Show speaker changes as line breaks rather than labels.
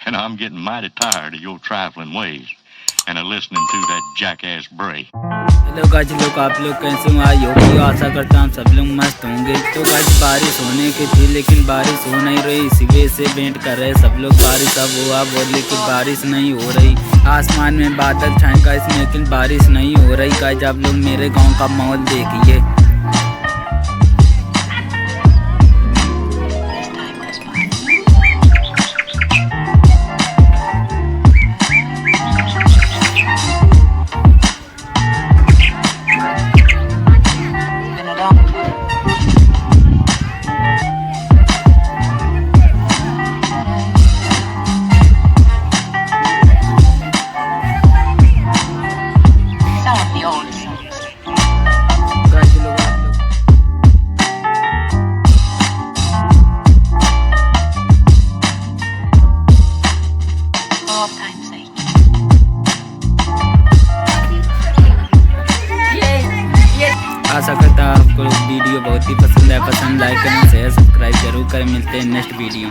and I'm getting mighty tired of your trifling ways and of listening to that jackass bray.
Hello guys लोग, आप लोग कैसे हो? I hope कि आशा करता हूँ सब लोग मस्त होंगे। तो गाइस बारिश होने की थी लेकिन बारिश हो नहीं रही, इसी वजह से वेट कर रहे सब लोग बारिश अब हुआ बोल, लेकिन बारिश नहीं हो रही। आसमान में बादल छाए गाइस लेकिन बारिश नहीं हो रही। गाइस आप लोग मेरे गाँव का माहौल देखिए। आशा करता आपको वीडियो बहुत ही पसंद है। पसंद लाइक करें, शेयर सब्सक्राइब जरूर करें। मिलते हैं नेक्स्ट वीडियो।